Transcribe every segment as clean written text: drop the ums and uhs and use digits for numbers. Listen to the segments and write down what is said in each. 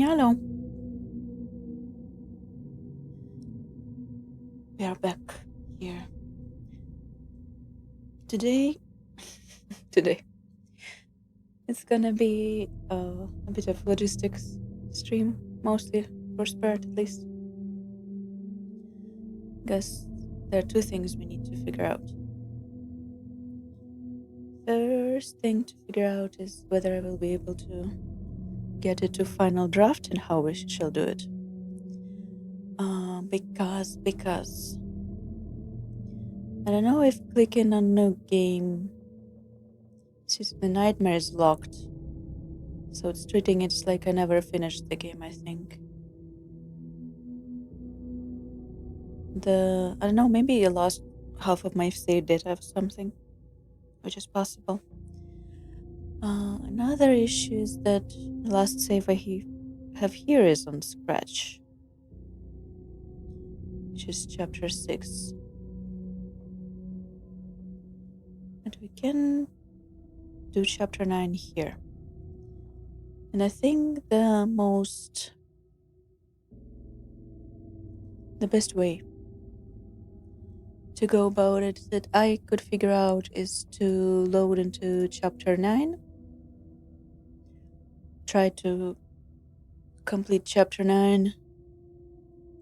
Hello. We are back here. Today, it's gonna be a bit of logistics stream, mostly first part at least. Because there are two things we need to figure out. First thing to figure out is whether I will be able to get it to final draft and how we shall do it. Because I don't know if clicking on new game, the nightmare is locked, so it's treating it like I never finished the game. I think I don't know, maybe I lost half of my save data or something, which is possible. Another issue is that the last save I have here is on scratch, which is chapter 6. And we can do chapter 9 here. And I think the best way to go about it that I could figure out is to load into chapter 9, try to complete chapter 9,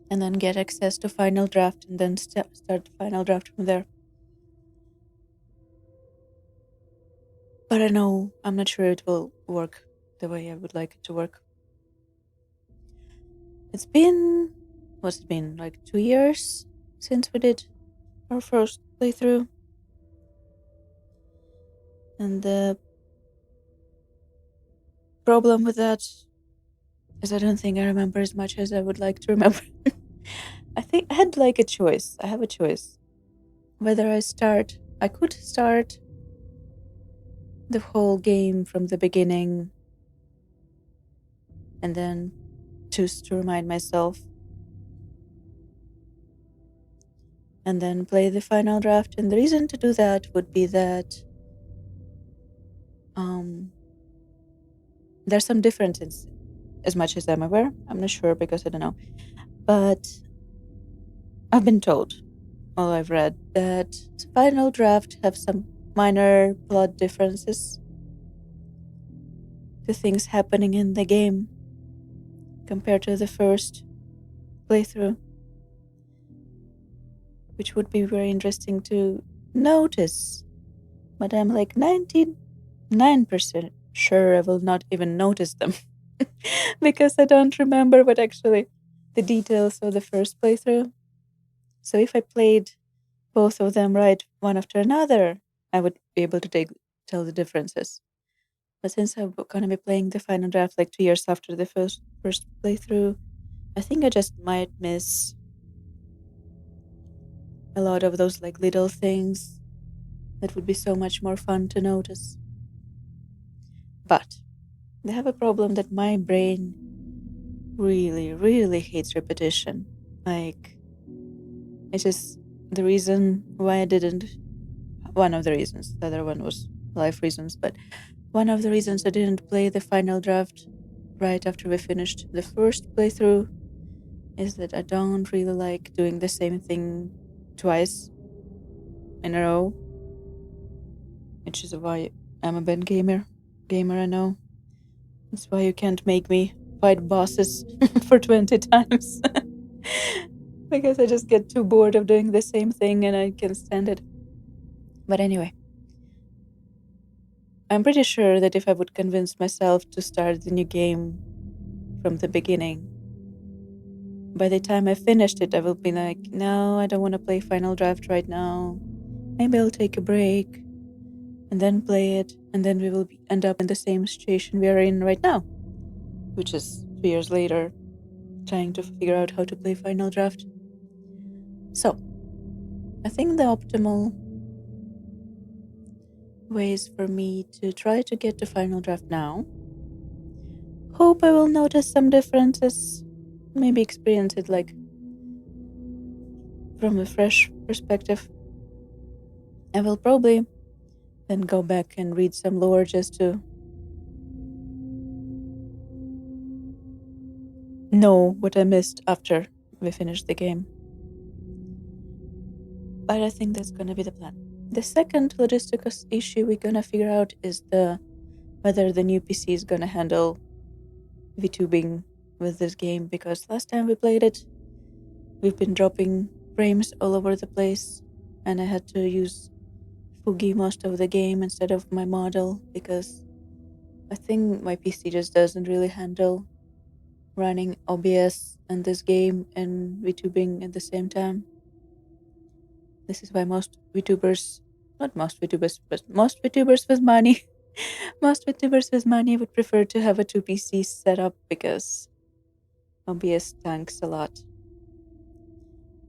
and then get access to final draft, and then start the final draft from there. But I know I'm not sure it will work the way I would like it to work. It's been, what's it been, like 2 years since we did our first playthrough. And the problem with that is I don't think I remember as much as I would like to remember. I think I had like a choice. I have a choice. Whether I could start the whole game from the beginning and then choose to remind myself and then play the final draft. And the reason to do that would be that there's some differences, as much as I'm aware. I'm not sure because I don't know. But I've been told, well, I've read, that the final draft have some minor plot differences to things happening in the game compared to the first playthrough, which would be very interesting to notice. But I'm like 99% sure I will not even notice them because I don't remember what actually the details of the first playthrough. So if I played both of them right one after another, I would be able to tell the differences. But since I'm going to be playing the final draft like 2 years after the first playthrough, I think I just might miss a lot of those like little things that would be so much more fun to notice. But they have a problem that my brain really, really hates repetition. Like, it's just the reason why I didn't. One of the reasons. The other one was life reasons. But one of the reasons I didn't play the final draft right after we finished the first playthrough is that I don't really like doing the same thing twice in a row. Which is why I'm a bad gamer. I know. That's why you can't make me fight bosses for 20 times. Because I just get too bored of doing the same thing and I can't stand it. But anyway, I'm pretty sure that if I would convince myself to start the new game from the beginning, by the time I finished it, I will be like, no, I don't want to play Final Draft right now. Maybe I'll take a break and then play it, and then we will end up in the same situation we are in right now, which is 2 years later, trying to figure out how to play Final Draft. So, I think the optimal ways for me to try to get to Final Draft now. Hope I will notice some differences, maybe experience it like from a fresh perspective. I will probably then go back and read some lore just to know what I missed after we finished the game. But I think that's gonna be the plan. The second logistical issue we're gonna figure out is whether the new PC is gonna handle vtubing with this game, because last time we played it, we've been dropping frames all over the place, and I had to use Fugi most of the game instead of my model, because I think my PC just doesn't really handle running OBS and this game and VTubing at the same time. This is why most VTubers with money most VTubers with money would prefer to have a 2 PC setup, because OBS tanks a lot,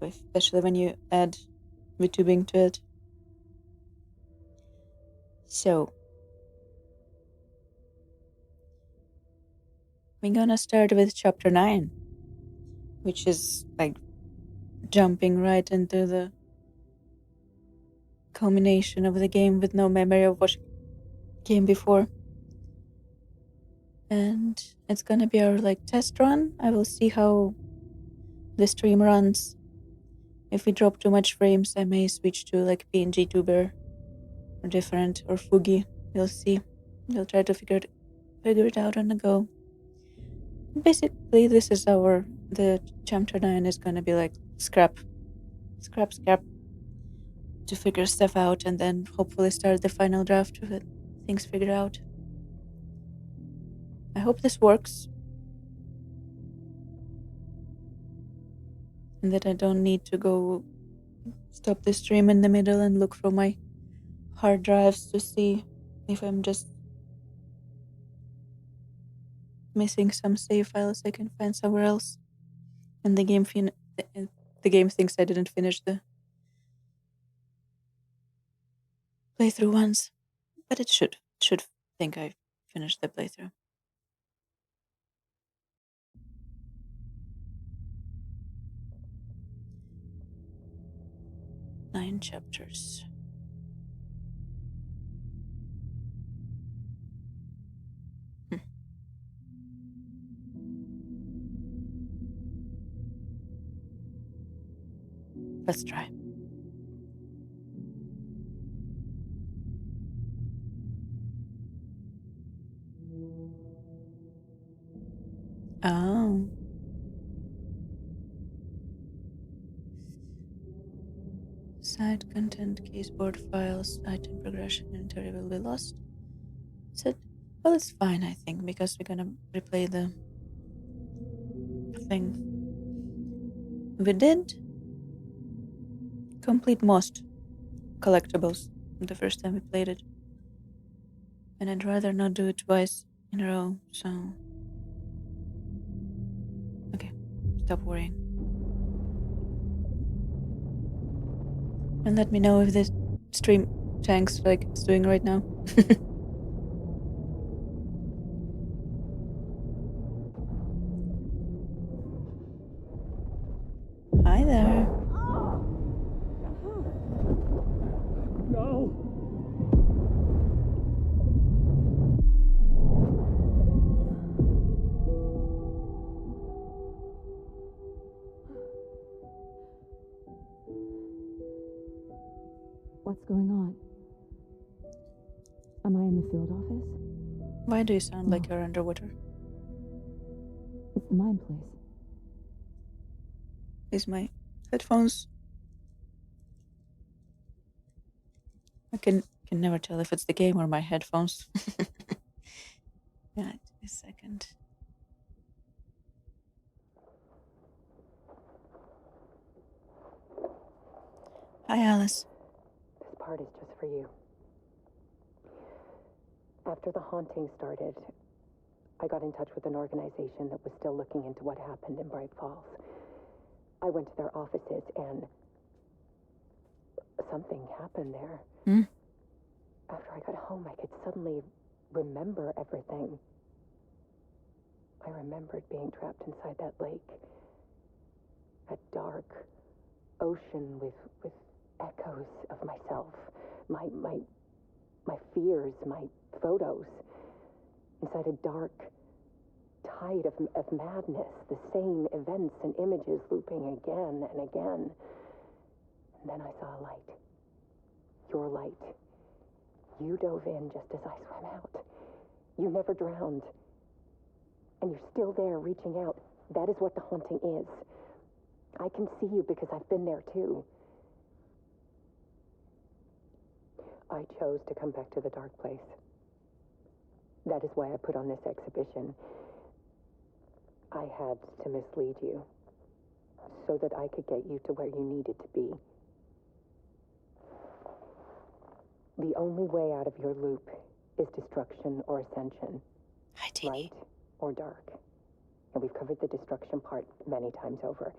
especially when you add VTubing to it. So we're gonna start with chapter 9, which is like jumping right into the culmination of the game with no memory of what came before. And it's gonna be our like test run. I will see how the stream runs. If we drop too much frames, I may switch to like PNG tuber or different, or Fugi. We'll see. We'll try to figure it out on the go. Basically, this is the chapter 9 is gonna be like scrap to figure stuff out, and then hopefully start the final draft with things figured out. I hope this works, and that I don't need to go stop the stream in the middle and look for my hard drives to see if I'm just missing some save files I can find somewhere else, and the game thinks I didn't finish the playthrough once, but it should think I finished the playthrough. 9 chapters. Let's try. Oh. Side content, caseboard files, item progression, inventory will be lost. So, well, it's fine, I think, because we're gonna replay the thing. We did complete most collectibles the first time we played it, and I'd rather not do it twice in a row, so... Okay, stop worrying. And let me know if this stream tanks like it's doing right now. Hi there. No. What's going on? Am I in the field office? Why do you sound like you're underwater? It's the mine place. Is my headphones... I can never tell if it's the game or my headphones. Right, a second. Hi, Alice. This part is just for you. After the haunting started, I got in touch with an organization that was still looking into what happened in Bright Falls. I went to their offices and something happened there. After I got home, I could suddenly remember everything. I remembered being trapped inside that lake. A dark ocean with echoes of myself. My fears, my photos. Inside a dark height of madness, the same events and images looping again and again. And then I saw a light. Your light. You dove in just as I swam out. You never drowned. And you're still there reaching out. That is what the haunting is. I can see you because I've been there too. I chose to come back to the dark place. That is why I put on this exhibition. I had to mislead you, so that I could get you to where you needed to be. The only way out of your loop is destruction or ascension. Hi, Teeny. Light or dark. And we've covered the destruction part many times over.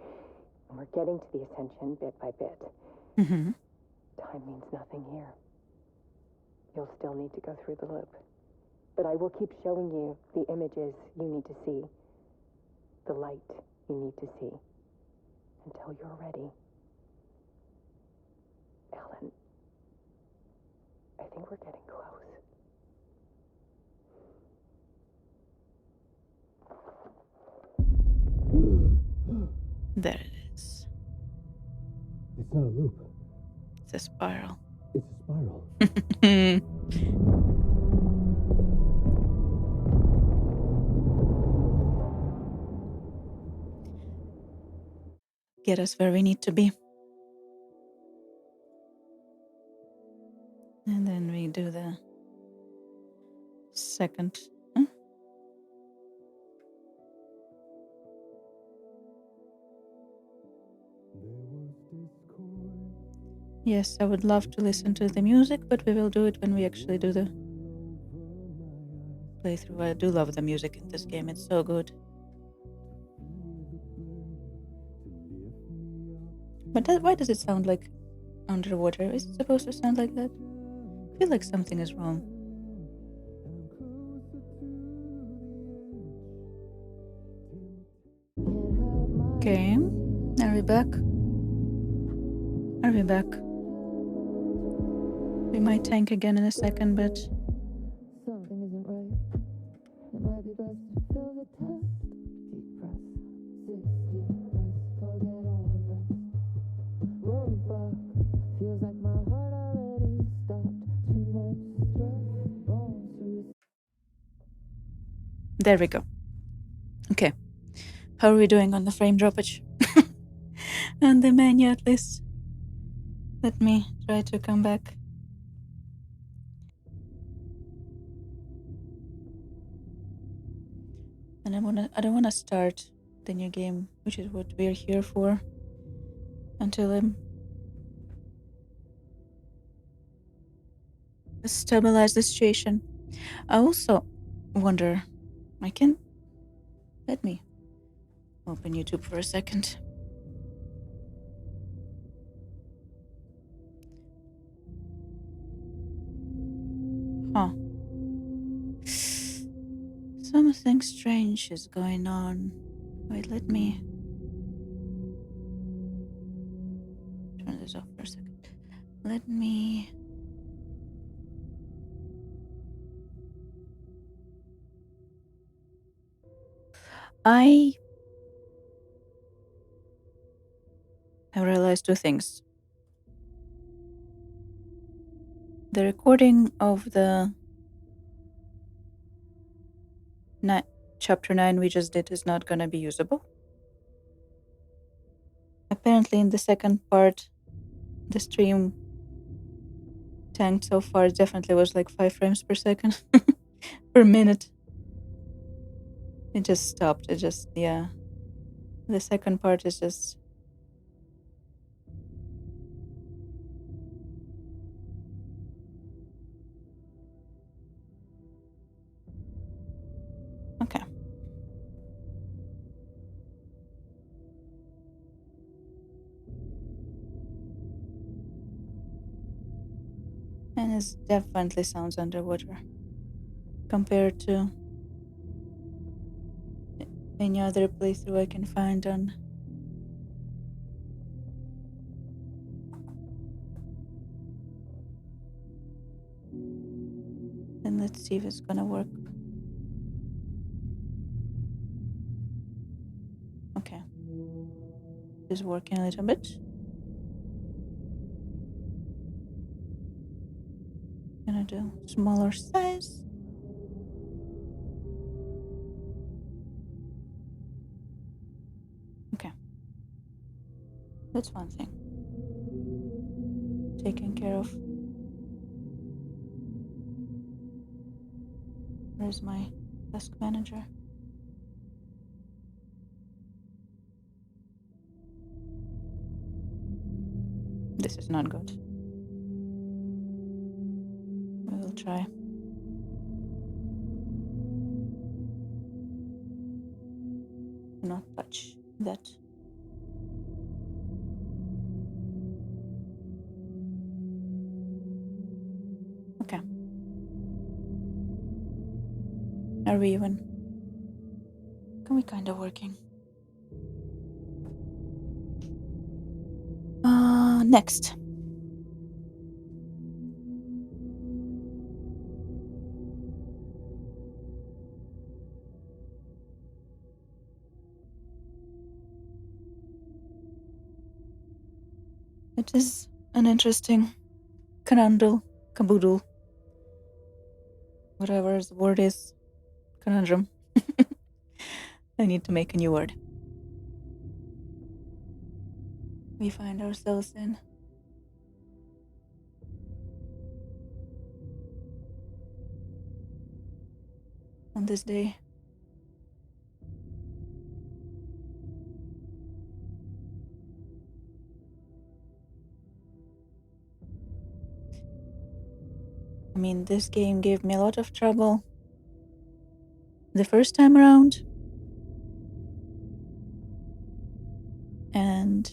And we're getting to the ascension bit by bit. Mm-hmm. Time means nothing here. You'll still need to go through the loop. But I will keep showing you the images you need to see. The light you need to see. Until you're ready. Ellen, I think we're getting close. There it is. It's not a loop. It's a spiral. It's a spiral. Get us where we need to be. And then we do the second. Yes, I would love to listen to the music, but we will do it when we actually do the playthrough. I do love the music in this game, it's so good. But why does it sound like underwater? Is it supposed to sound like that? I feel like something is wrong. Okay, are we back? Are we back? We might tank again in a second, but Something isn't right. It might be best to feel the test. Deep breath, 60 breaths, forget all the rest. Roll back, feels like my heart already stopped. Too much stress, bones through. there we go. Okay, how are we doing on the frame droppage? On the menu at least. Let me try to come back. And I don't wanna start the new game, which is what we're here for, until I'm stabilize the situation. I also wonder, let me open YouTube for a second. Huh. Something strange is going on. Wait, let me turn this off for a second. Let me... I have realized two things. The recording of the chapter 9 we just did is not gonna be usable. Apparently in the second part, the stream tanked so far. It definitely was like 5 frames per second. Per minute. It just stopped. Yeah. The second part is just... Okay. And it definitely sounds underwater compared to any other playthrough I can find on. Then let's see if it's gonna work. Okay. This is working a little bit. Gonna do smaller size. Okay. That's one thing. Taken care of. Where's my task manager? This is not good. We will try. Not touch that. Okay. Are we even? Can we kind of working? Next. It is an interesting conundrum, caboodle, whatever the word is, conundrum. I need to make a new word. We find ourselves in. On this day. I mean, this game gave me a lot of trouble the first time around. And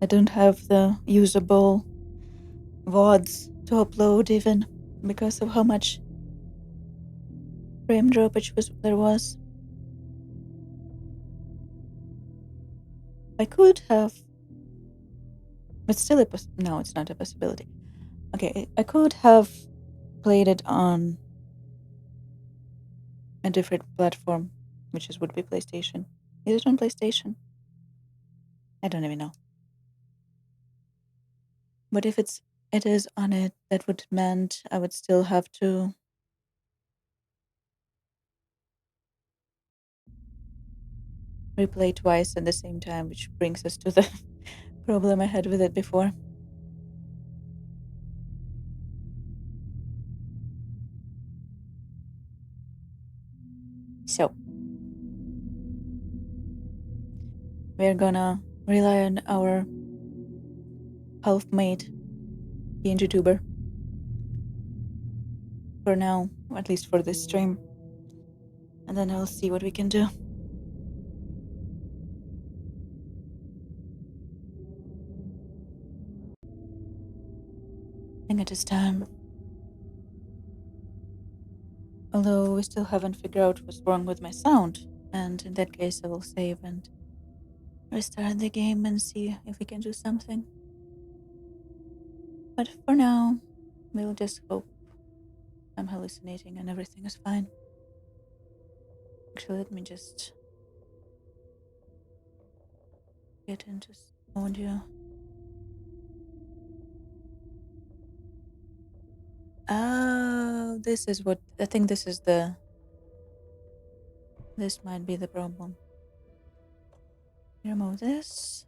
I don't have the usable VODs to upload even because of how much frame droppage there was. I could have, but still no, it's not a possibility. Okay, I could have played it on a different platform, which would be PlayStation. Is it on PlayStation? I don't even know. But if it is on it, that would meant I would still have to replay twice at the same time, which brings us to the problem I had with it before. So we're gonna rely on our half-made vtuber for now, at least for this stream, and then I'll see what we can do. I think it is time. Although we still haven't figured out what's wrong with my sound, and in that case I will save and restart the game and see if we can do something. But for now, we'll just hope I'm hallucinating and everything is fine. Actually, let me just get into audio. Oh, this is what I think. This might be the problem. Remove this.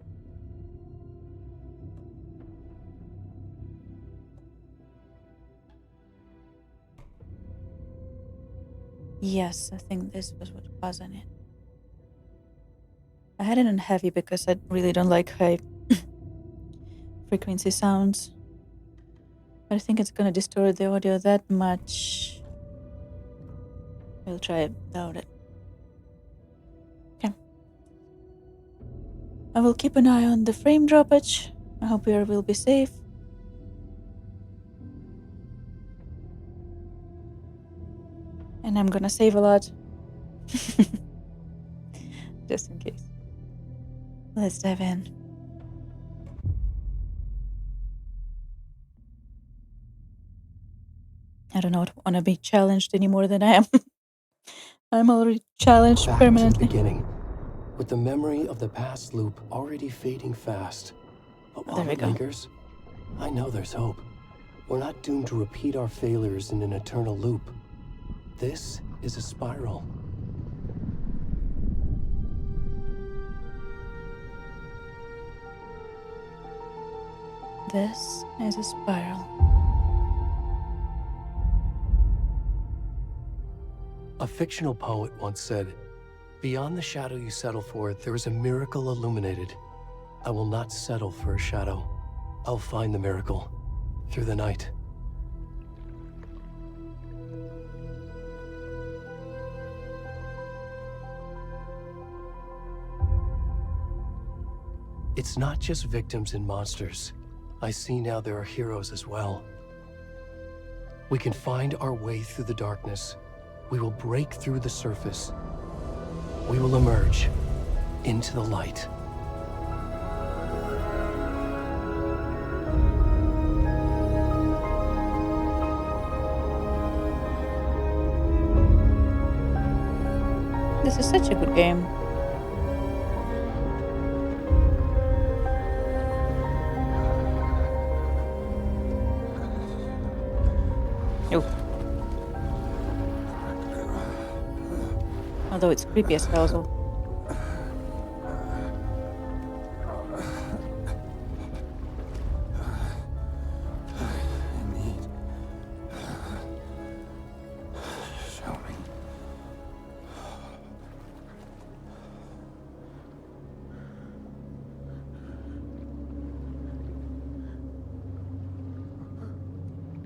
Yes, I think this was what was on it. I had it on heavy because I really don't like high frequency sounds. I think it's gonna distort the audio that much. We'll try it without it. Okay. I will keep an eye on the frame droppage. I hope we will be safe. And I'm gonna save a lot. Just in case. Let's dive in. I don't want to be challenged any more than I am. I'm already challenged Back to the permanently. beginning. with the memory of the past loop already fading fast. But There while we it go. lingers, I know there's hope. We're not doomed to repeat our failures in an eternal loop. This is a spiral. This is a spiral. A fictional poet once said, "Beyond the shadow you settle for, there is a miracle illuminated. I will not settle for a shadow. I'll find the miracle through the night." It's not just victims and monsters. I see now there are heroes as well. We can find our way through the darkness. We will break through the surface. We will emerge into the light. This is such a good game. Oh. Although it's creepy as hell, so. Show me.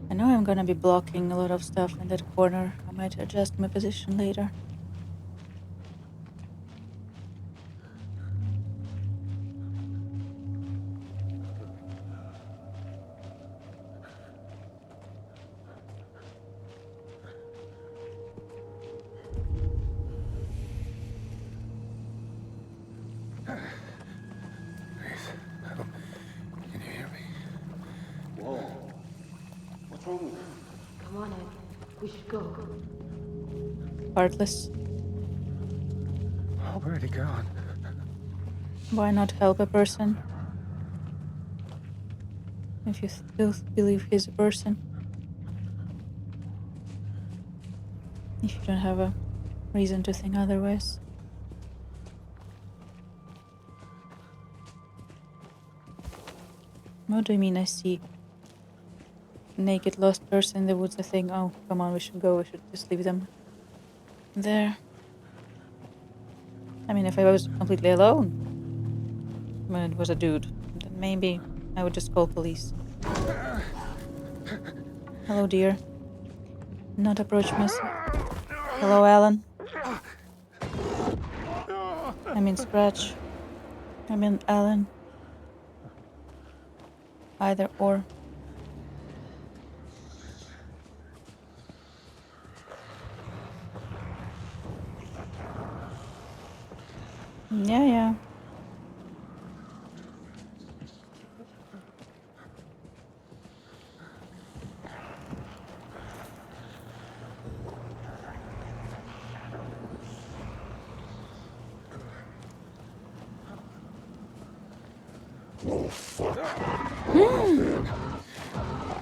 I know I'm gonna be blocking a lot of stuff in that corner. I might adjust my position later. Please, help. Can you hear me? Whoa. What's wrong with you? Come on, Ed. We should go. Heartless. Oh, where'd he gone? Why not help a person? If you still believe he's a person. If you don't have a reason to think otherwise. What do you mean I see a naked lost person in the woods? I think, oh, come on, we should go. We should just leave them there. I mean, if I was completely alone, when it was a dude, then maybe I would just call police. Hello, dear. Not approach me. Hello, Alan. I mean, Scratch. I mean, Alan. Either or. Yeah.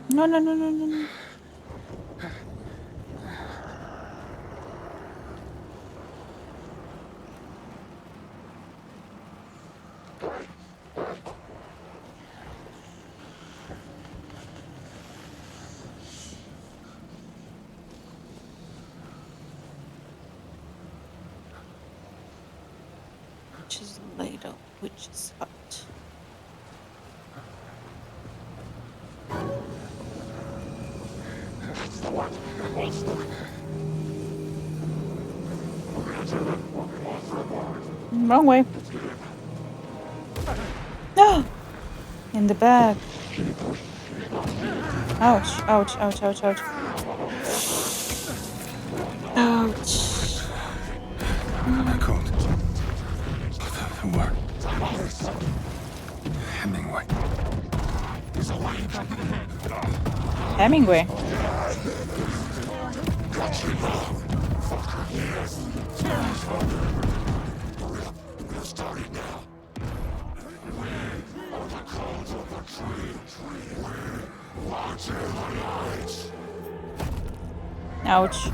No. Which is laid up, which is hot. Wrong way. No! In the back. Ouch. Ouch. I called. The word. Hemingway. Hemingway. Ouch.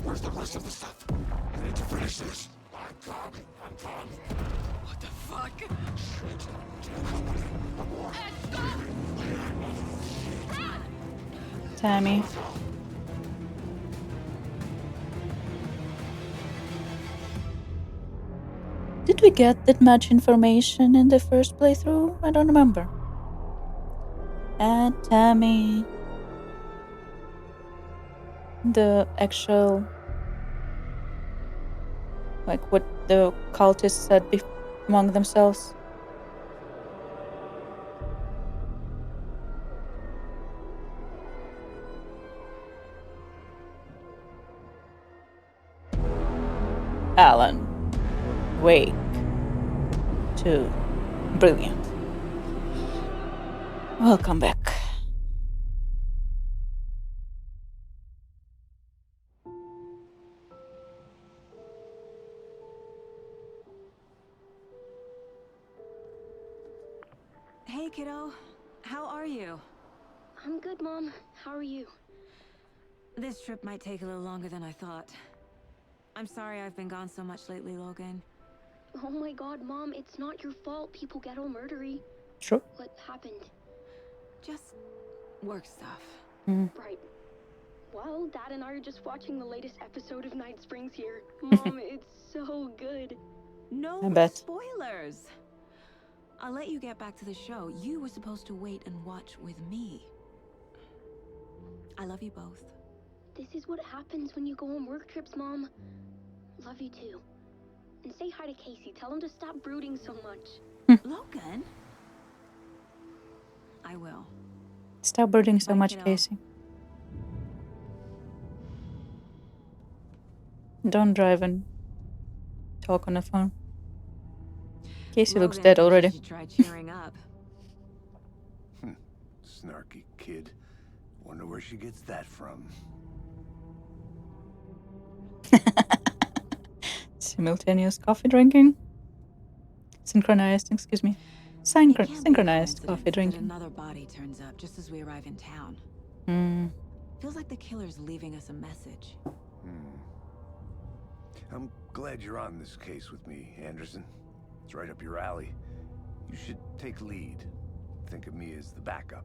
Where's the rest of the stuff? I need to finish this. I'm coming. What the fuck? Tammy. Did we get that much information in the first playthrough? I don't remember. And Tammy. The actual, like what the cultists said among themselves. Alan, wake. 2. Brilliant. Welcome back. Hey, kiddo. How are you? I'm good, Mom. How are you? This trip might take a little longer than I thought. I'm sorry I've been gone so much lately, Logan. Oh my god, Mom, it's not your fault people get all murdery. True. What happened? Just work stuff. Right. Well, Dad and I are just watching the latest episode of Night Springs here. Mom, it's so good. No I bet. spoilers. I'll let you get back to the show. You were supposed to wait and watch with me. I love you both. This is what happens when you go on work trips, Mom. Love you too. And say hi to Casey. Tell him to stop brooding so much. Logan? I will. Stop brooding so Bye, much, kiddo. Casey. Don't drive and talk on the phone. Casey looks Logan dead thinks already. you should try cheering up. Snarky kid. Wonder where she gets that from. Simultaneous coffee drinking? Synchronized, excuse me. It can't be a Synchronized coffee coincidence that drinking. another body turns up just as we arrive in town. Feels like the killer's leaving us a message. I'm glad you're on this case with me, Anderson. It's right up your alley. You should take lead. Think of me as the backup.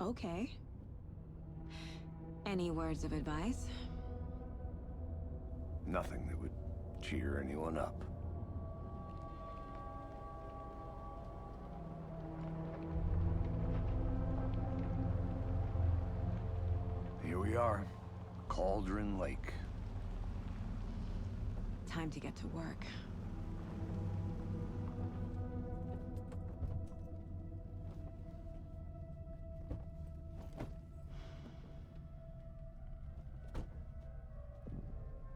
Okay. Any words of advice? Nothing that would cheer anyone up. Here we are. Cauldron Lake. Time to get to work.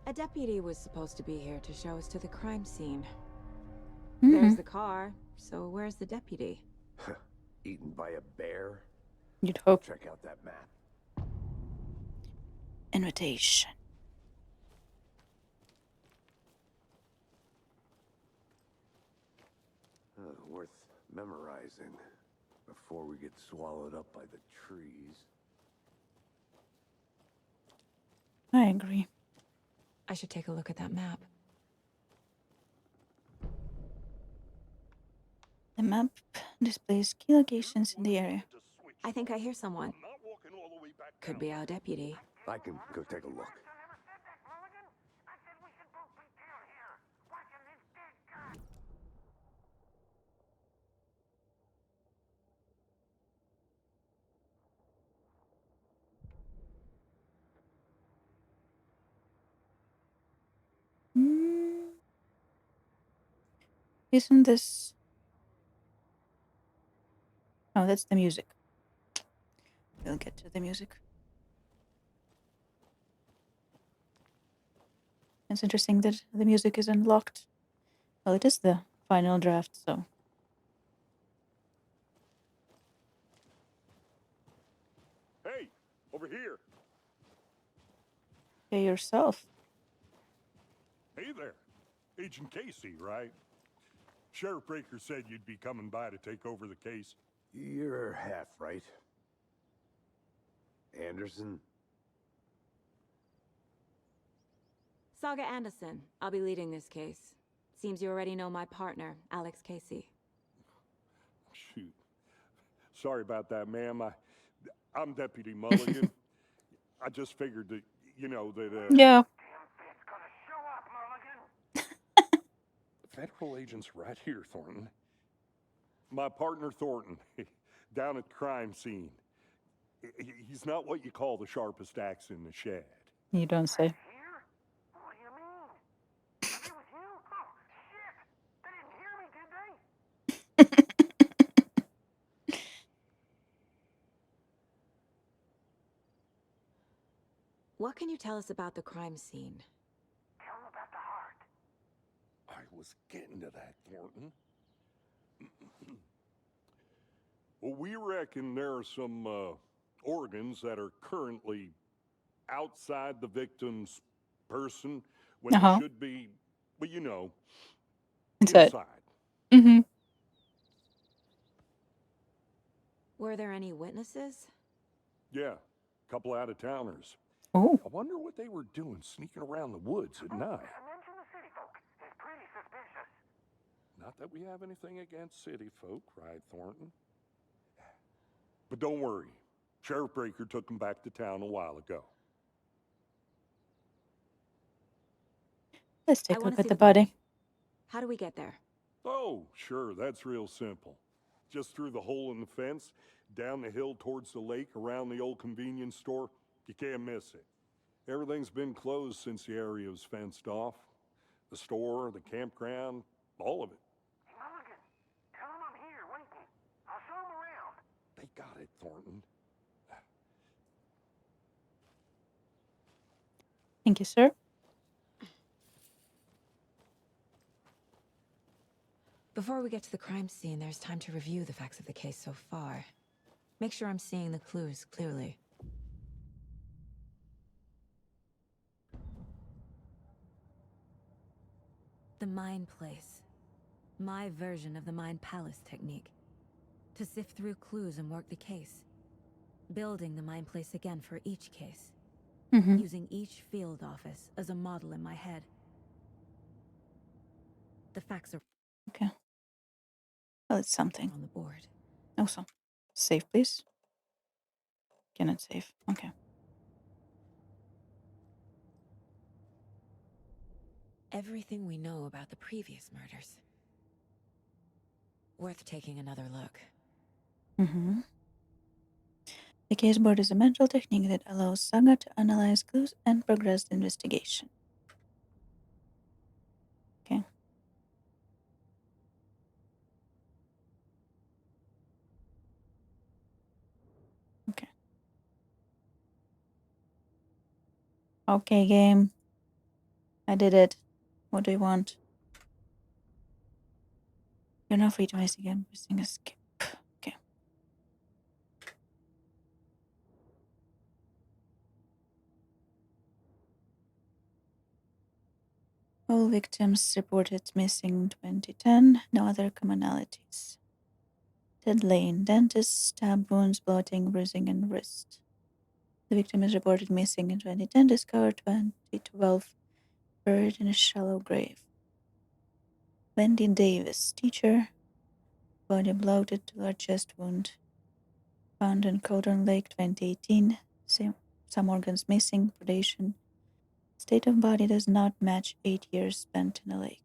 A deputy was supposed to be here to show us to the crime scene. There's the car, so where's the deputy? Eaten by a bear? You'd hope. Check out that map. Invitation. Worth memorizing before we get swallowed up by the trees. I agree. I should take a look at that map. The map displays key locations in the area. I think I hear someone. Could be our deputy. I can go take a look. Isn't this... Oh, that's the music. We'll get to the music. It's interesting that the music is unlocked. Well, it is the final draft, so... Hey, over here. Pay yourself. Hey there. Agent Casey, right? Sheriff Breaker said you'd be coming by to take over the case. You're half right. Anderson? Saga Anderson. I'll be leading this case. Seems you already know my partner, Alex Casey. Shoot. Sorry about that, ma'am. I'm Deputy Mulligan. I just figured that, Yeah. Federal agent's right here, Thornton. My partner, Thornton, down at the crime scene. He's not what you call the sharpest axe in the shed. You don't say. Here? What do you mean? It was you? Oh, shit! They didn't hear me, did they? What can you tell us about the crime scene? Tell them about the heart. I was getting to that, Thornton. Well, we reckon there are some organs that are currently outside the victim's person when they should be, well, Inside. inside. Mm-hmm. Were there any witnesses? Yeah, a couple out-of-towners. Oh. I wonder what they were doing sneaking around the woods at night. Mention the city folk. It's pretty suspicious. Not that we have anything against city folk, right, Thornton? But don't worry. Sheriff Breaker took them back to town a while ago. Let's take I a wanna look at see the the body. How do we get there? Oh, sure, that's real simple. Just through the hole in the fence, down the hill towards the lake, around the old convenience store. You can't miss it. Everything's been closed since the area was fenced off. The store, the campground, all of it. Mulligan, tell them I'm here, waiting. I'll show them around. They got it, Thornton. Thank you, sir. Before we get to the crime scene, there's time to review the facts of the case so far. Make sure I'm seeing the clues clearly. The Mind Place. My version of the Mind Palace technique. To sift through clues and work the case. Building the Mind Place again for each case. Mm-hmm. Using each field office as a model in my head. The facts are Okay. Well, it's something. on the board. Awesome. Save, please. Cannot save. Okay. Everything we know about the previous murders. Worth taking another look. Mm-hmm. The case board is a mental technique that allows Saga to analyze clues and progress the investigation. Okay. Okay. Okay, game. I did it. What do you want? You're not free to miss again. Pressing escape. Okay. All victims reported missing 2010. No other commonalities. Dead Lane. Dentist, stab wounds, bloating, bruising, and wrist. The victim is reported missing in 2010. Discovered 2012. Buried in a shallow grave. Wendy Davis, teacher. Body bloated to large chest wound. Found in Cauldron Lake 2018. Some organs missing. Predation. State of body does not match 8 years spent in a lake.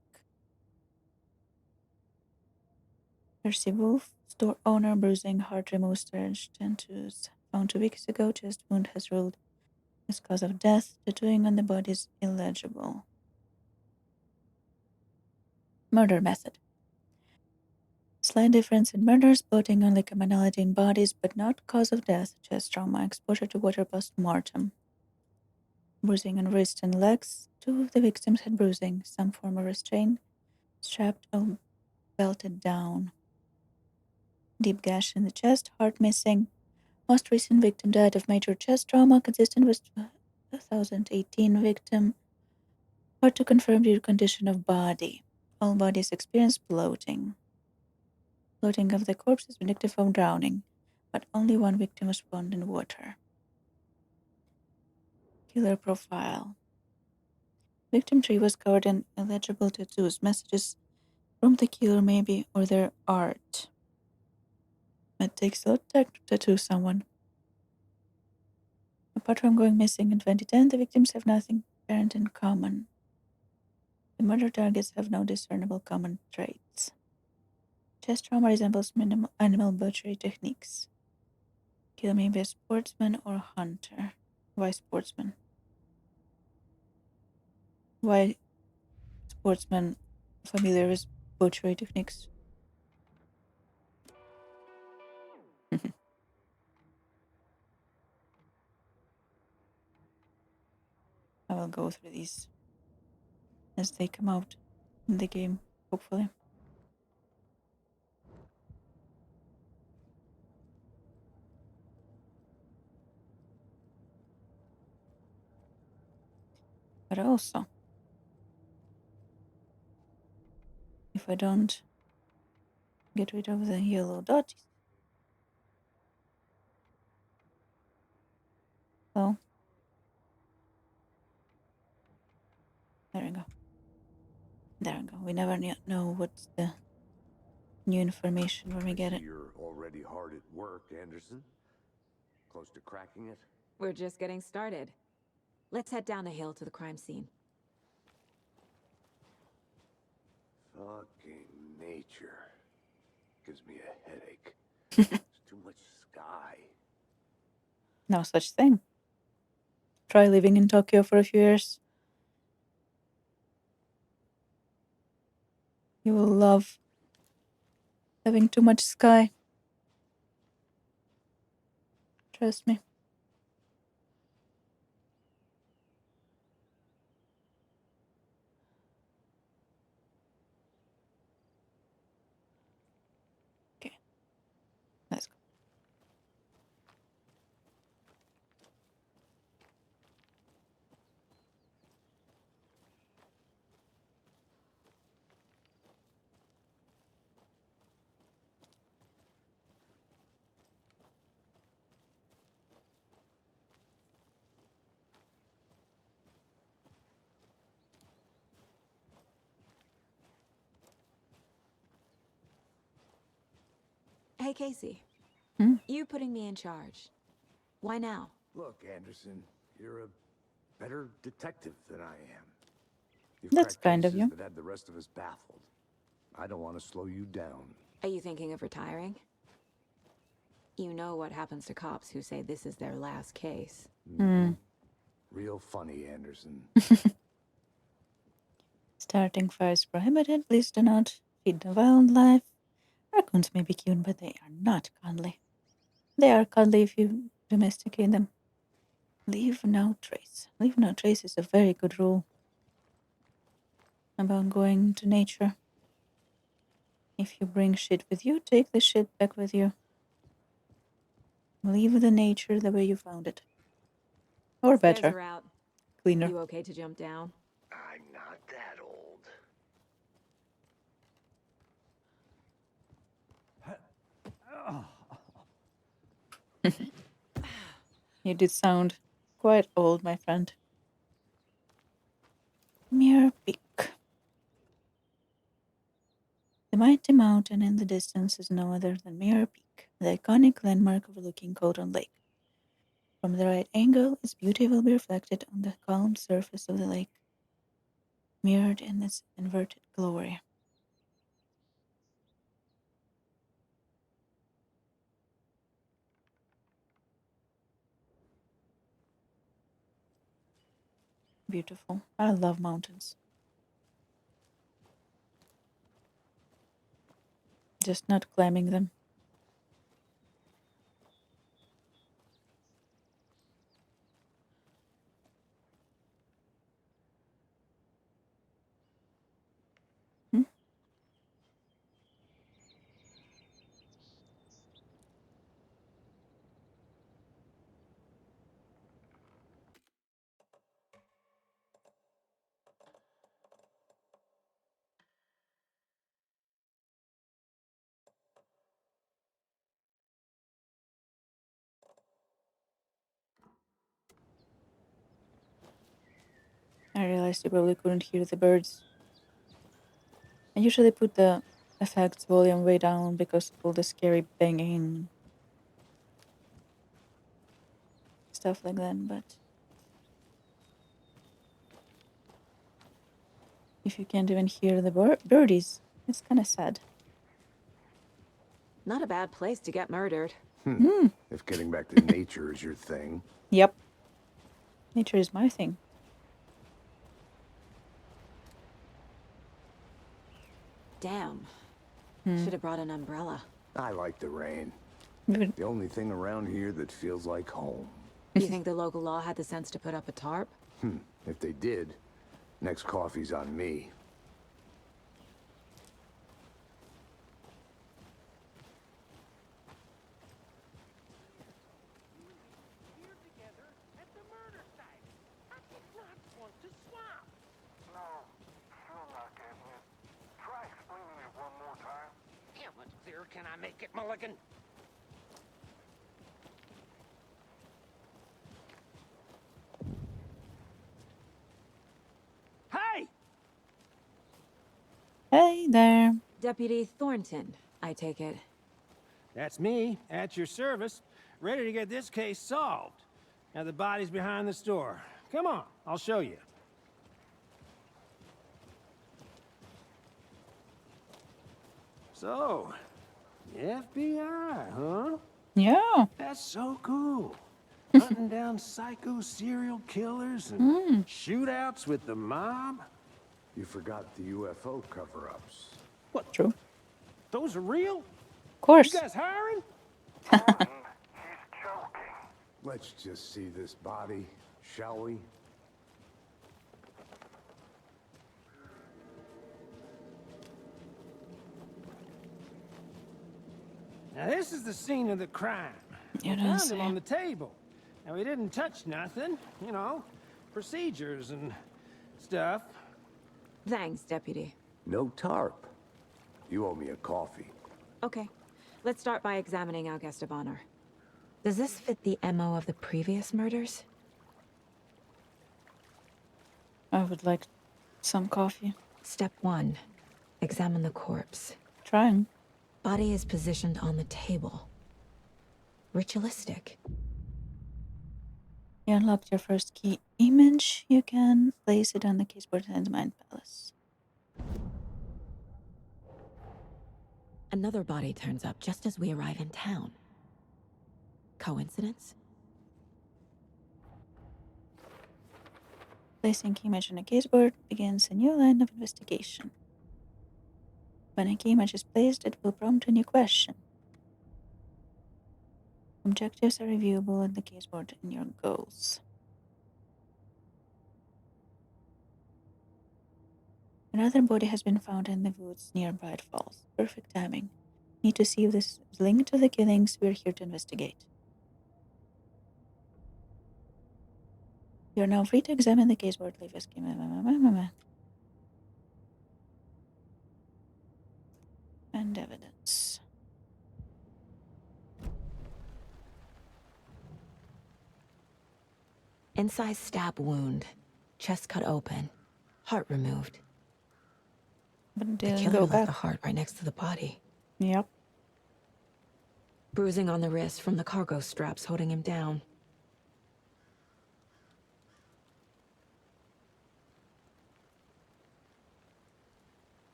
Percy Wolf, store owner, bruising, heart removed, stretched, tattoos. Found 2 weeks ago. Chest wound has ruled as cause of death. Tattooing on the body is illegible. Murder method. Slight difference in murders, bloating only commonality in bodies, but not cause of death, chest trauma, exposure to water post-mortem. Bruising on wrist and legs. 2 of the victims had bruising, some form of restraint, strapped or belted down. Deep gash in the chest, heart missing. Most recent victim died of major chest trauma, consistent with 2018 victim. Or to confirm your condition of body. All bodies experience bloating. Bloating of the corpse is predictive of drowning, but only one victim was found in water. Killer profile. Victim 3 was covered in illegible tattoos, messages from the killer maybe, or their art. It takes a lot of time to tattoo someone. Apart from going missing in 2010, the victims have nothing apparent in common. The murder targets have no discernible common traits. Chest trauma resembles minimal animal butchery techniques. Killer may be a sportsman or hunter. Why sportsman? Why sportsman familiar with butchery techniques? I will go through these as they come out in the game, hopefully. But also, if I don't get rid of the yellow dot, oh, there we go. There we go. We never know what's the new information when we get it. You're already hard at work, Anderson. Close to cracking it? We're just getting started. Let's head down the hill to the crime scene. Fucking nature. Gives me a headache. There's too much sky. No such thing. Try living in Tokyo for a few years. You will love having too much sky. Trust me. Okay. Let's go. Hey, Casey. Hmm? You putting me in charge. Why now? Look, Anderson, you're a better detective than I am. You've That's cracked kind of cases you. that had the rest of us baffled. I don't want to slow you down. Are you thinking of retiring? You know what happens to cops who say this is their last case. Hmm. Real funny, Anderson. Starting fire is prohibited. Please do not feed the wildlife. Raccoons may be cute, but they are not cuddly. They are cuddly if you domesticate them. Leave no trace. Leave no trace is a very good rule about going to nature. If you bring shit with you, take the shit back with you. Leave the nature the way you found it. Or Stairs better, are out. cleaner. You okay to jump down? I'm not that old. You did sound quite old, my friend. Mirror Peak. The mighty mountain in the distance is no other than Mirror Peak, the iconic landmark overlooking Cauldron Lake. From the right angle, its beauty will be reflected on the calm surface of the lake, mirrored in its inverted glory. Beautiful. I love mountains. Just not climbing them. Hmm? realized you probably couldn't hear the birds. I usually put the effects volume way down because of all the scary banging stuff like that, but if you can't even hear the birdies, it's kind of sad. Not a bad place to get murdered. If getting back to nature is your thing. Yep. Nature is my thing. Damn. Should have brought an umbrella. I like the rain. Good. The only thing around here that feels like home. You think the local law had the sense to put up a tarp? If they did, next coffee's on me. Here together at the murder site. I did not want to swap. No, still not getting it. Try explaining it one more time. How much clearer can I make it, Mulligan? Hey! Hey there. Deputy Thornton, I take it. That's me, at your service, ready to get this case solved. Now the body's behind the store. Come on, I'll show you. So, the FBI, huh? Yeah. That's so cool. Hunting down psycho serial killers and shootouts with the mob. You forgot the UFO cover-ups. What? True. Those are real? Of course. You guys hiring? He's joking. Let's just see this body, shall we? Now this is the scene of the crime. You We don't found say. him on the table. And we didn't touch nothing, you know, procedures and stuff. Thanks, Deputy. No tarp. You owe me a coffee. Okay, let's start by examining our guest of honor. Does this fit the MO of the previous murders? I would like some coffee. Step 1. Examine the corpse. Trying. Body is positioned on the table. Ritualistic. You unlocked your first key image. You can place it on the caseboard in the Mind Palace. Another body turns up just as we arrive in town. Coincidence? Placing key image on a caseboard begins a new line of investigation. When a key image is placed, it will prompt a new question. Objectives are reviewable on the caseboard in your goals. Another body has been found in the woods near Bright Falls. Perfect timing. Need to see if this is linked to the killings we're here to investigate. You're now free to examine the caseboard. Leave a scheme. And evidence. Incised stab wound. Chest cut open. Heart removed. But The didn't killer go left the back. heart right next to the body. Yep. Bruising on the wrist from the cargo straps holding him down.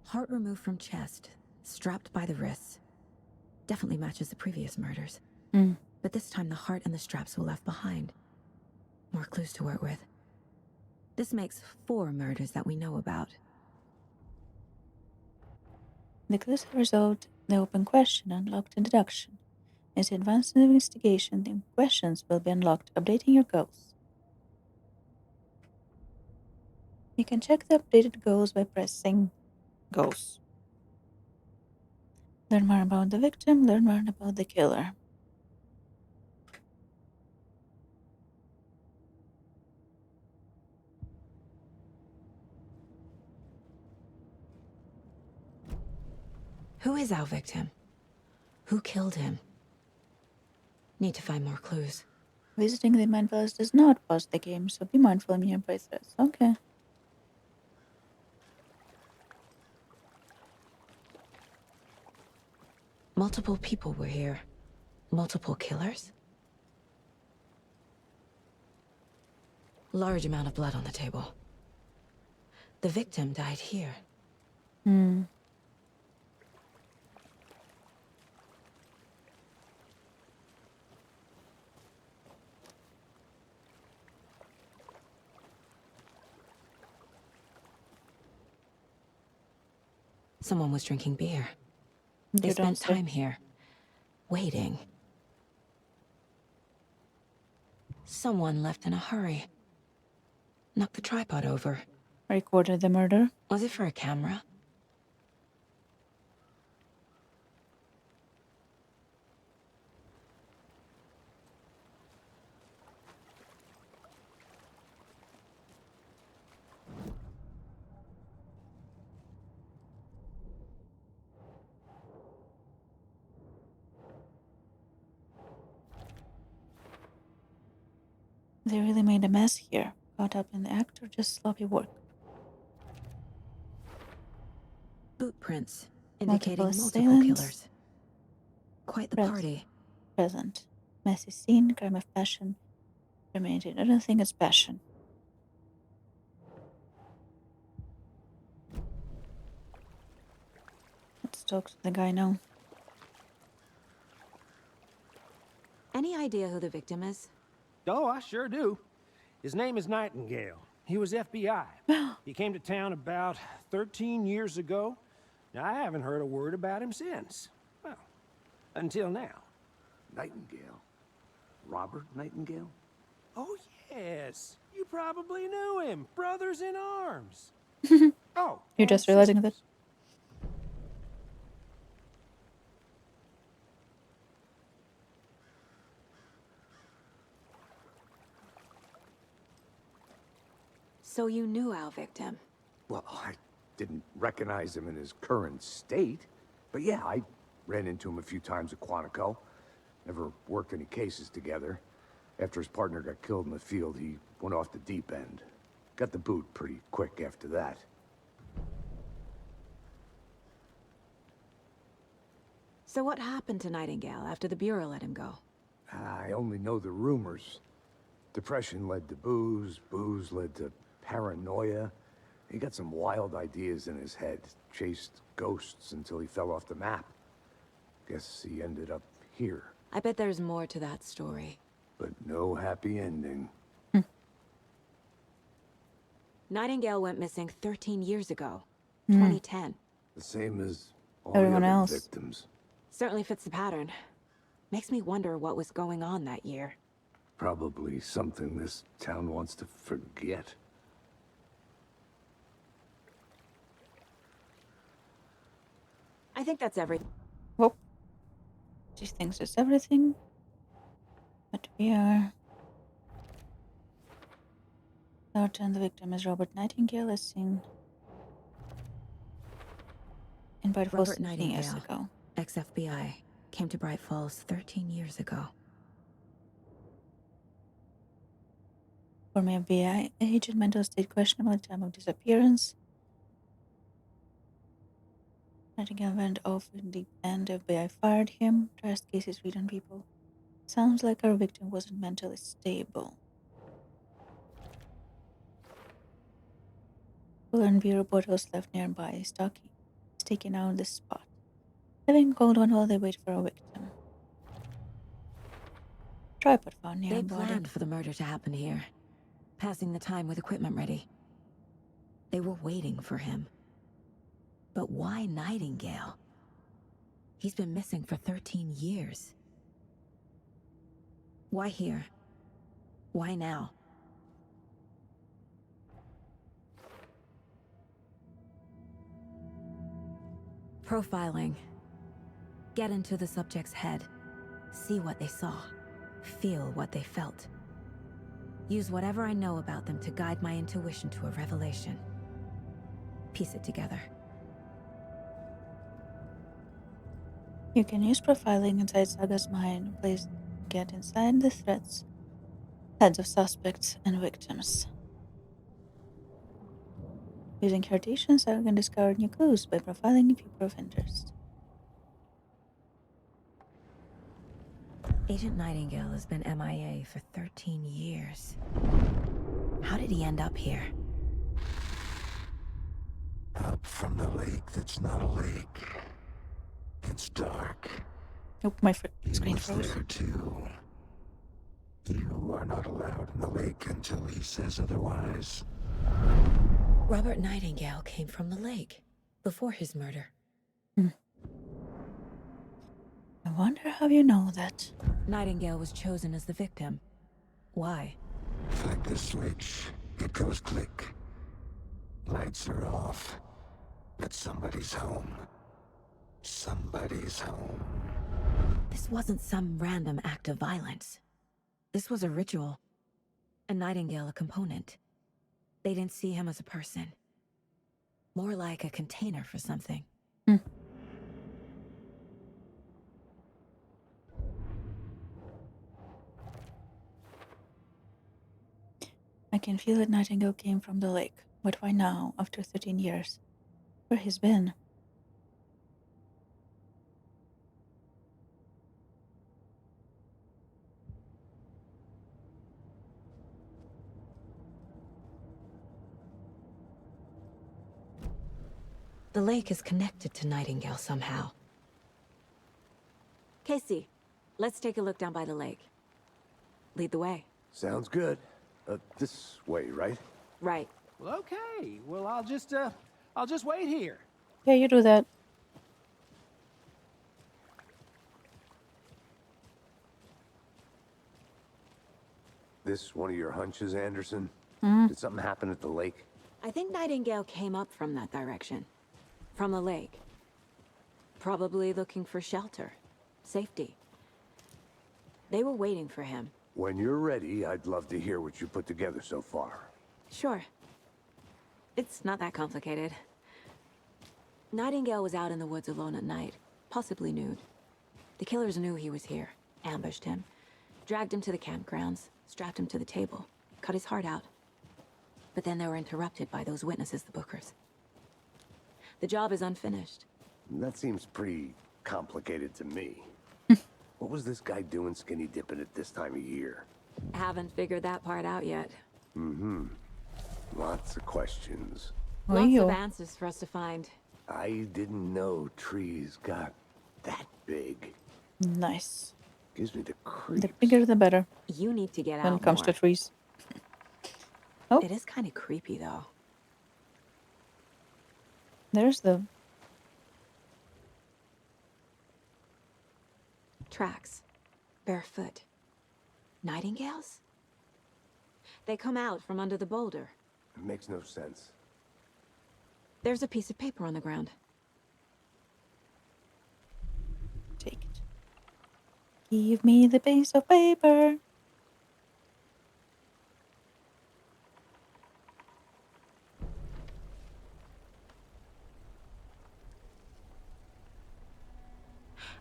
Heart removed from chest, strapped by the wrists. Definitely matches the previous murders. But this time the heart and the straps were left behind. More clues to work with. This makes 4 murders that we know about. The clues have resolved the open question, unlocked in deduction. As you advance in the investigation, the questions will be unlocked, updating your goals. You can check the updated goals by pressing Goals. Learn more about the victim, learn more about the killer. Who is our victim? Who killed him? Need to find more clues. Visiting the Mind Palace does not pause the game, so be mindful of nearby threats. Okay. Multiple people were here. Multiple killers? Large amount of blood on the table. The victim died here. Someone was drinking beer. They You don't spent say. time here, waiting. Someone left in a hurry. Knocked the tripod over. Recorded the murder. Was it for a camera? They really made a mess here. Caught up in the act or just sloppy work? Boot prints, indicating Multiple multiple assailants. killers. Quite the Right. party. Present. Messy scene, crime of passion. Premeditated. I don't think it's passion. Let's talk to the guy now. Any idea who the victim is? Oh, I sure do. His name is Nightingale. He was FBI. He came to town about 13 years ago. Now, I haven't heard a word about him since. Well, until now. Nightingale? Robert Nightingale? Oh, yes. You probably knew him. Brothers in arms. Oh. You're and just realizing that? sisters. So you knew our victim. Well, I didn't recognize him in his current state. But yeah, I ran into him a few times at Quantico. Never worked any cases together. After his partner got killed in the field, he went off the deep end. Got the boot pretty quick after that. So what happened to Nightingale after the Bureau let him go? I only know the rumors. Depression led to booze, booze led to paranoia. He got some wild ideas in his head, chased ghosts until he fell off the map. Guess he ended up here, I bet there's more to that story. but no happy ending. Nightingale went missing 13 years ago. 2010. The same as all Everyone the other else. victims. Certainly fits the pattern. Makes me wonder what was going on that year. Probably something this town wants to forget. I think that's everything. Whoop. She thinks it's everything. But we are. And the victim is Robert Nightingale, as seen in Bright Falls Robert 13 years Nightingale. ago. Ex-FBI. Came to Bright Falls 13 years ago. Former FBI agent, mental state questionable at time of disappearance. Nightingale went off in deep end. FBI fired him. Trust cases read on people. Sounds like our victim wasn't mentally stable. Full and beer bottles left nearby, staking out the spot. Having called one while they wait for a victim. Tripod found They nearby. planned for the murder to happen here. Passing the time with equipment ready. They were waiting for him. But why Nightingale? He's been missing for 13 years. Why here? Why now? Profiling. Get into the subject's head. See what they saw. Feel what they felt. Use whatever I know about them to guide my intuition to a revelation. Piece it together. You can use profiling inside Saga's mind, please get inside the threats, heads of suspects and victims. Using Cartesian, Saga can discover new clues by profiling people of interest. Agent Nightingale has been MIA for 13 years. How did he end up here? Up from the lake that's not a lake. It's dark. Oh, my screen He was froze. there too. You are not allowed in the lake until he says otherwise. Robert Nightingale came from the lake before his murder. I wonder how you know that. Nightingale was chosen as the victim. Why? Flick the switch. It goes click. Lights are off. But somebody's home. Somebody's home. This wasn't some random act of violence. This was a ritual. And Nightingale a component. They didn't see him as a person. More like a container for something. I can feel that Nightingale came from the lake. But why now, after 13 years? Where he's been? The lake is connected to Nightingale somehow. Casey, let's take a look down by the lake. Lead the way. Sounds good. This way, right? Right. Well, okay. Well, I'll just wait here. Yeah, you do that. This one of your hunches, Anderson? Did something happen at the lake? I think Nightingale came up from that direction. From the lake. Probably looking for shelter. Safety. They were waiting for him. When you're ready, I'd love to hear what you put together so far. Sure. It's not that complicated. Nightingale was out in the woods alone at night, possibly nude. The killers knew he was here, ambushed him, dragged him to the campgrounds, strapped him to the table, cut his heart out. But then they were interrupted by those witnesses, the Bookers. The job is unfinished. That seems pretty complicated to me. What was this guy doing skinny dipping at this time of year? Haven't figured that part out yet. Lots of questions. Lots of answers for us to find. I didn't know trees got that big. Nice. Gives me the creeps. The bigger the better You need to get when out it comes more. to trees. Oh, It is kind of creepy, though. there's the... Tracks. Barefoot. Nightingales? They come out from under the boulder. It makes no sense. There's a piece of paper on the ground. Take it. Give me the piece of paper.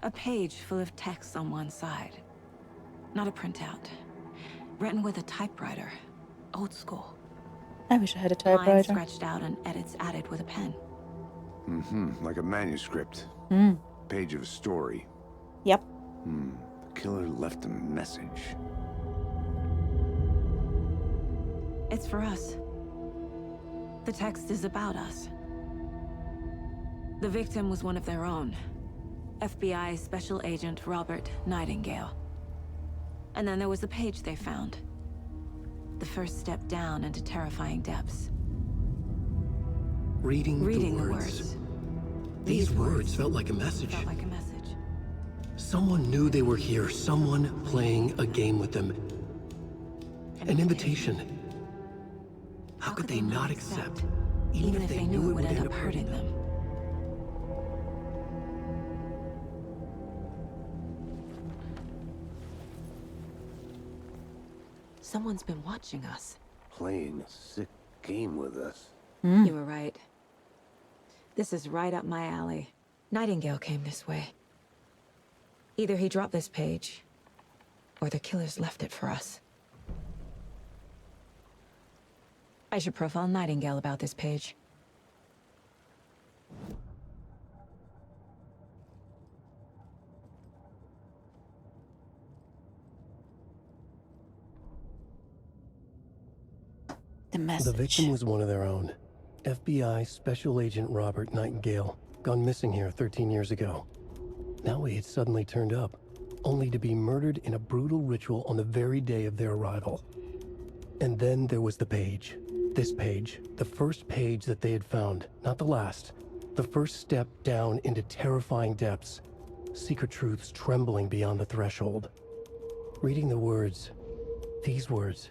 A page full of text on one side. Not a printout. Written with a typewriter. Old school. I wish I had a Lines typewriter. scratched out and edits added with a pen. Like a manuscript. Page of a story. Yep. The killer left a message. It's for us. The text is about us. The victim was one of their own. FBI Special Agent Robert Nightingale. And then there was the page they found. The first step down into terrifying depths. Reading Reading the words. These words felt like a message. Felt like a message. Someone knew they were here, someone playing a game with them. An invitation. How could they not accept, even if they knew it would end up hurting them? Someone's been watching us. Playing a sick game with us. You were right. This is right up my alley. Nightingale came this way. Either he dropped this page, or the killers left it for us. I should profile Nightingale about this page. The message. The victim was one of their own. FBI Special Agent Robert Nightingale, gone missing here 13 years ago. Now he had suddenly turned up, only to be murdered in a brutal ritual on the very day of their arrival. And then there was the page. This page, the first page that they had found, not the last. The first step down into terrifying depths. Secret truths trembling beyond the threshold. Reading the words, these words,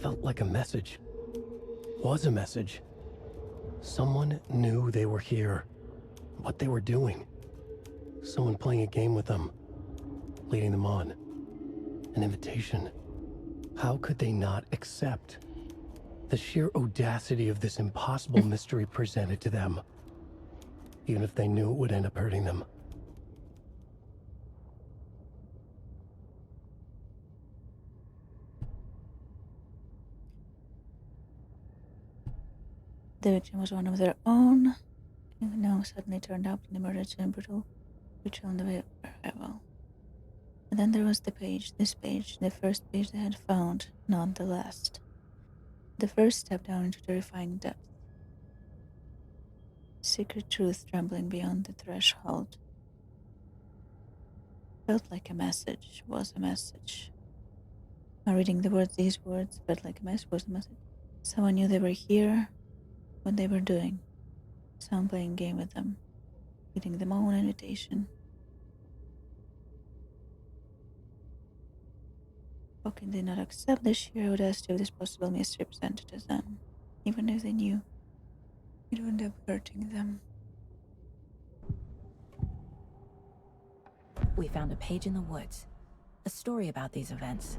felt like a message. Was a message. Someone knew they were here. What they were doing. Someone playing a game with them. Leading them on. An invitation. How could they not accept? The sheer audacity of this impossible mystery presented to them. Even if they knew it would end up hurting them. The victim was one of their own, who now suddenly turned up in the murder and brutal ritual on the way of arrival. And then there was the page, this page, the first page they had found, not the last. The first step down into terrifying depth. Secret truth trembling beyond the threshold. Felt like a message, was a message. Now reading the words, these words, felt like a message, was a message. Someone knew they were here, what they were doing. Someone playing a game with them, leading them on an invitation. How can they not accept the sheer audacity of this possible mystery presented to them, even if they knew it would end up hurting them? We found a page in the woods. A story about these events.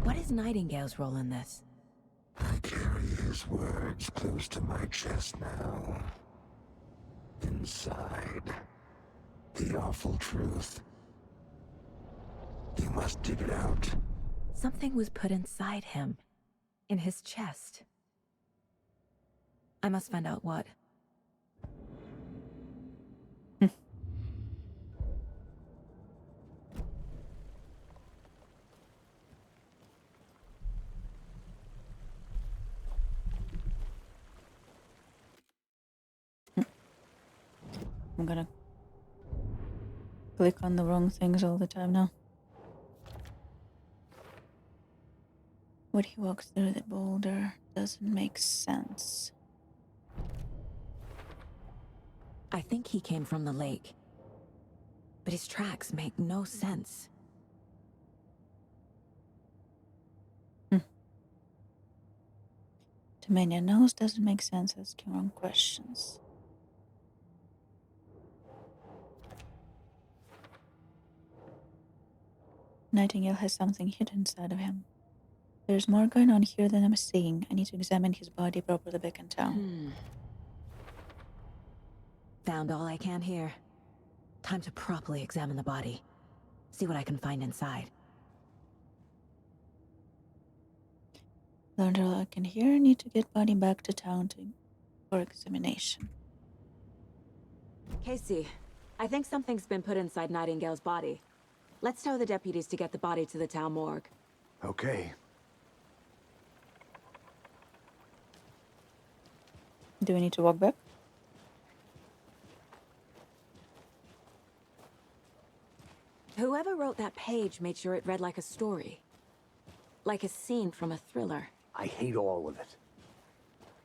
What is Nightingale's role in this? I carry his words close to my chest now. Inside, the awful truth. You must dig it out. Something was put inside him. In his chest. I must find out what. I'm gonna click on the wrong things all the time now. What he walks through the boulder doesn't make sense. I think he came from the lake. But his tracks make no sense. Dominion knows doesn't make sense, asking wrong questions. Nightingale has something hidden inside of him. There's more going on here than I'm seeing. I need to examine his body properly back in town. Found all I can here. Time to properly examine the body. See what I can find inside. Learned all I can here. Need to get body back to town for examination. Casey, I think something's been put inside Nightingale's body. Let's tell the deputies to get the body to the town morgue. Okay. Do we need to walk back? Whoever wrote that page made sure it read like a story. Like a scene from a thriller. I hate all of it.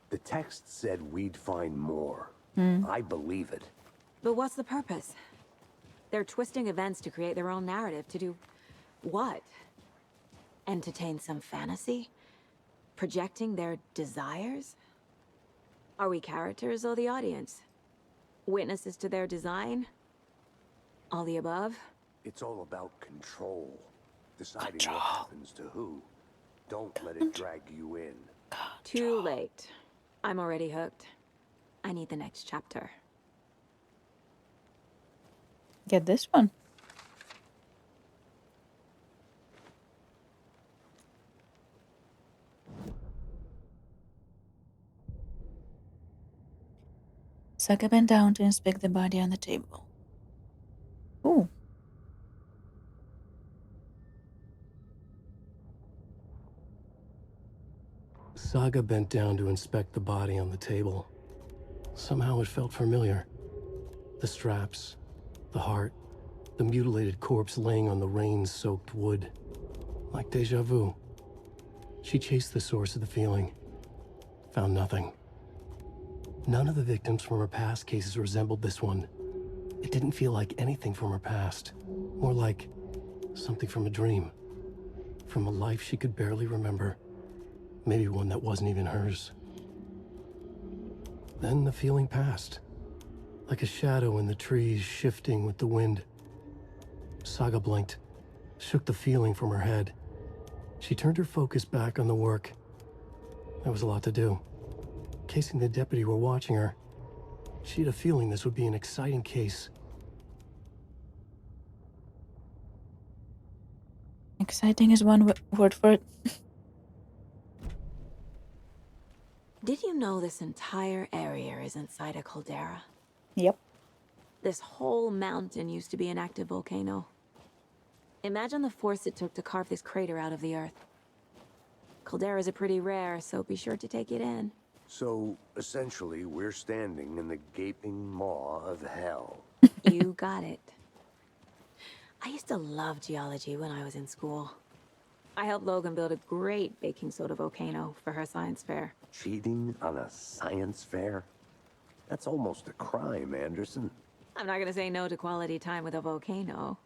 The text said we'd find more. I believe it. But what's the purpose? They're twisting events to create their own narrative to do what? Entertain some fantasy? Projecting their desires? Are we characters or the audience? Witnesses to their design? All the above? It's all about control. Deciding what happens to who. Don't let it drag you in. Too late. I'm already hooked. I need the next chapter. Get this one. Saga bent down to inspect the body on the table. Ooh. Saga bent down to inspect the body on the table. Somehow it felt familiar. The straps, the heart, the mutilated corpse laying on the rain-soaked wood. Like deja vu. She chased the source of the feeling. Found nothing. None of the victims from her past cases resembled this one. It didn't feel like anything from her past. More like something from a dream. From a life she could barely remember. Maybe one that wasn't even hers. Then the feeling passed. Like a shadow in the trees shifting with the wind. Saga blinked, shook the feeling from her head. She turned her focus back on the work. There was a lot to do. Casey and the deputy were watching her. She had a feeling this would be an exciting case. Exciting is one word for it. Did you know this entire area is inside a caldera? Yep. This whole mountain used to be an active volcano. Imagine the force it took to carve this crater out of the earth. Calderas are pretty rare, so be sure to take it in. So, essentially, we're standing in the gaping maw of hell. You got it. I used to love geology when I was in school. I helped Logan build a great baking soda volcano for her science fair. Cheating on a science fair? That's almost a crime, Anderson. I'm not gonna say no to quality time with a volcano.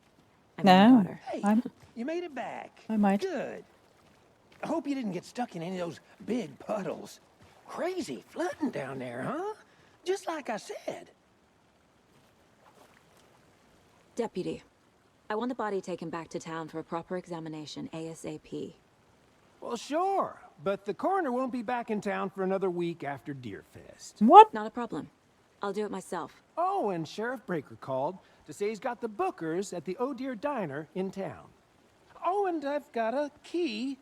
I'm No, my daughter. Hey, you made it back. I might. Good. I hope you didn't get stuck in any of those big puddles. Crazy flooding down there, huh? Just like I said. Deputy, I want the body taken back to town for a proper examination ASAP. Well, sure, but the coroner won't be back in town for another week after Deerfest. What? Not a problem. I'll do it myself. Oh, and Sheriff Breaker called to say he's got the bookers at the Oh Dear Diner in town. Oh, and I've got a key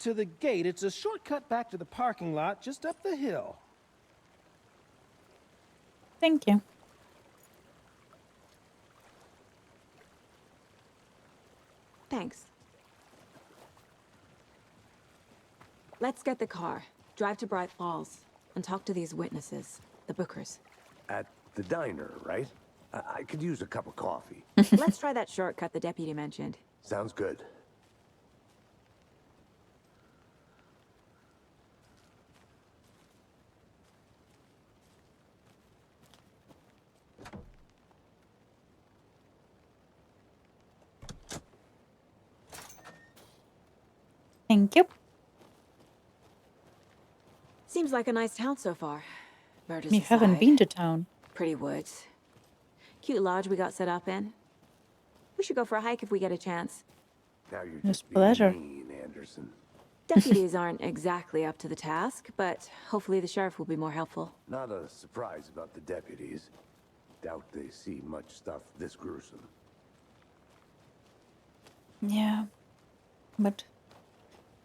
to the gate. It's a shortcut back to the parking lot just up the hill. Thank you. Thanks. Let's get the car, drive to Bright Falls, and talk to these witnesses, the bookers. At the diner, right? I could use a cup of coffee. Let's try that shortcut the deputy mentioned. Sounds good. Thank you. Seems like a nice town so far. Murders You haven't aside. been to town. Pretty woods. Cute lodge we got set up in. We should go for a hike if we get a chance. Now you're With just pleasure. being mean, Anderson. Deputies aren't exactly up to the task, but hopefully the sheriff will be more helpful. Not a surprise about the deputies. Doubt they see much stuff this gruesome. Yeah. But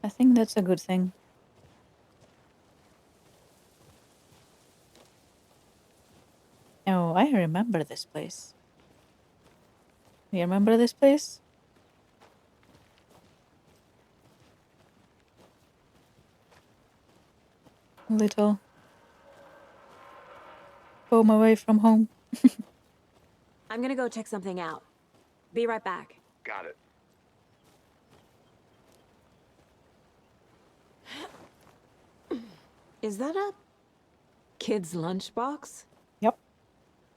I think that's a good thing. Oh, I remember this place. You remember this place? Little home away from home. I'm gonna go check something out. Be right back. Got it. Is that a kid's lunchbox? Yep.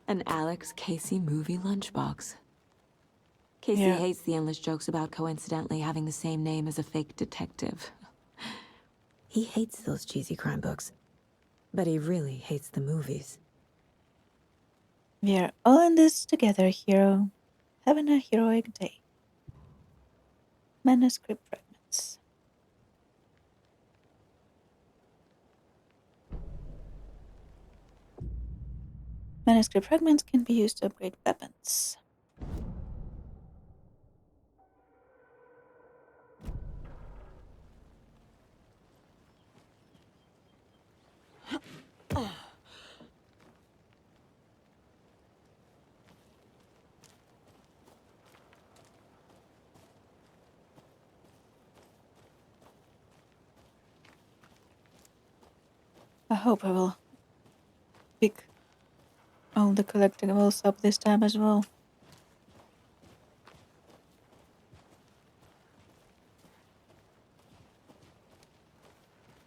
An Alex Casey movie lunchbox. Casey Yeah. hates the endless jokes about coincidentally having the same name as a fake detective. He hates those cheesy crime books, but he really hates the movies. We are all in this together, hero. Having a heroic day. Manuscript fragments. Manuscript fragments can be used to upgrade weapons. hope I will pick all the collectibles up this time as well.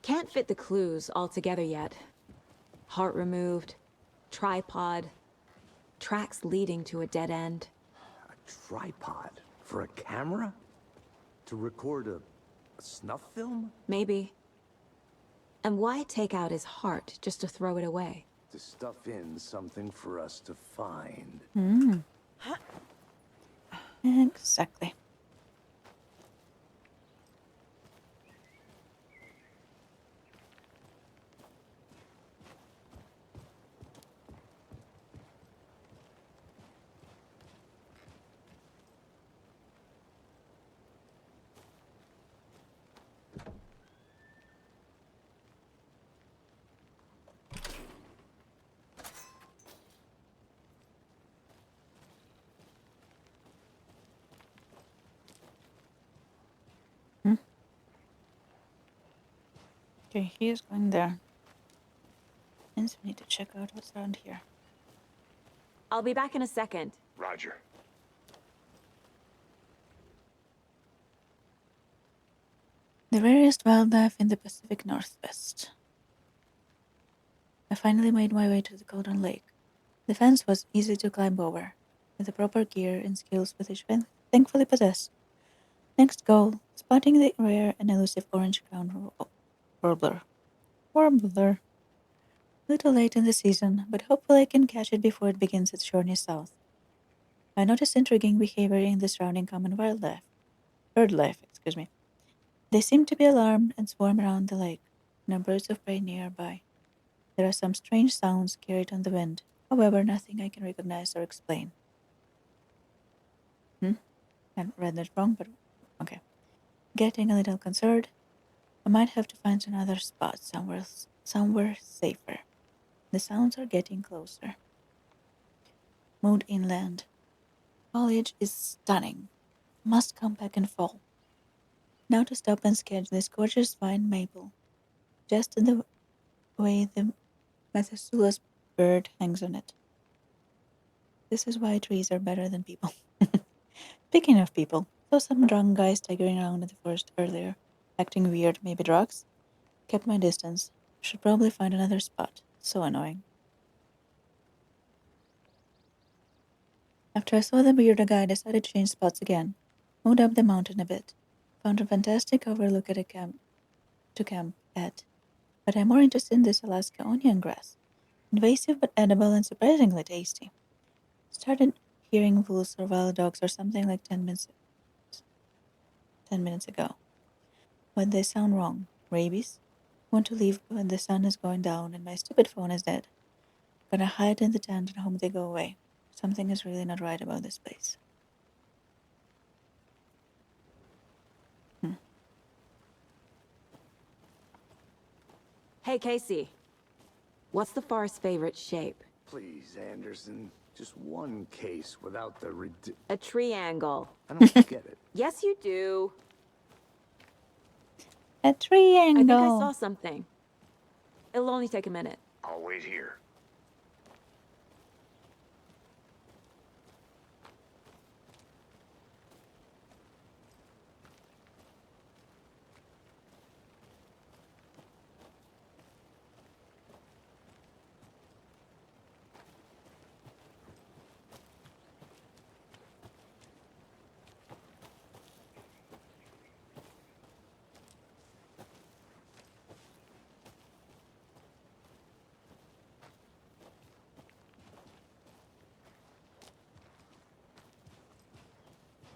Can't fit the clues all together yet. Heart removed, tripod, tracks leading to a dead end. A tripod? For a camera? To record a snuff film? Maybe. And why take out his heart just to throw it away? To stuff in something for us to find. Exactly. Okay, he is going there. Means we need to check out what's around here. I'll be back in a second. Roger. The rarest wildlife in the Pacific Northwest. I finally made my way to the Golden Lake. The fence was easy to climb over, with the proper gear and skills which I thankfully possess. Next goal, spotting the rare and elusive orange-crowned warbler. A little late in the season, but hopefully I can catch it before it begins its journey south. I noticed intriguing behavior in the surrounding common bird life. They seem to be alarmed and swarm around the lake, and are birds of prey nearby. There are some strange sounds carried on the wind, however, nothing I can recognize or explain. I read that wrong, but okay. Getting a little concerned. I might have to find another spot somewhere safer. The sounds are getting closer. Moved inland. Foliage is stunning. Must come back in fall. Now to stop and sketch this gorgeous vine maple. Just in the way the Methuselah's bird hangs on it. This is why trees are better than people. Speaking of people, saw some drunk guy staggering around in the forest earlier, acting weird, maybe drugs. Kept my distance. Should probably find another spot. So annoying. After I saw the weirder guy, I decided to change spots again. Moved up the mountain a bit. Found a fantastic overlook at a camp at. But I'm more interested in this Alaska onion grass. Invasive but edible and surprisingly tasty. Started hearing wolves or wild dogs or something like 10 minutes ago. But they sound wrong. Rabies? Want to leave when the sun is going down and my stupid phone is dead. Gonna hide in the tent and hope they go away. Something is really not right about this place. Hey, Casey. What's the far's favorite shape? Please, Anderson. Just one case without the A triangle. I don't get it. Yes, you do. A triangle. I think I saw something. It'll only take a minute. I'll wait here.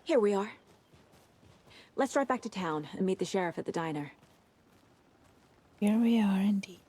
Here we are. Let's drive back to town and meet the sheriff at the diner. Here we are indeed.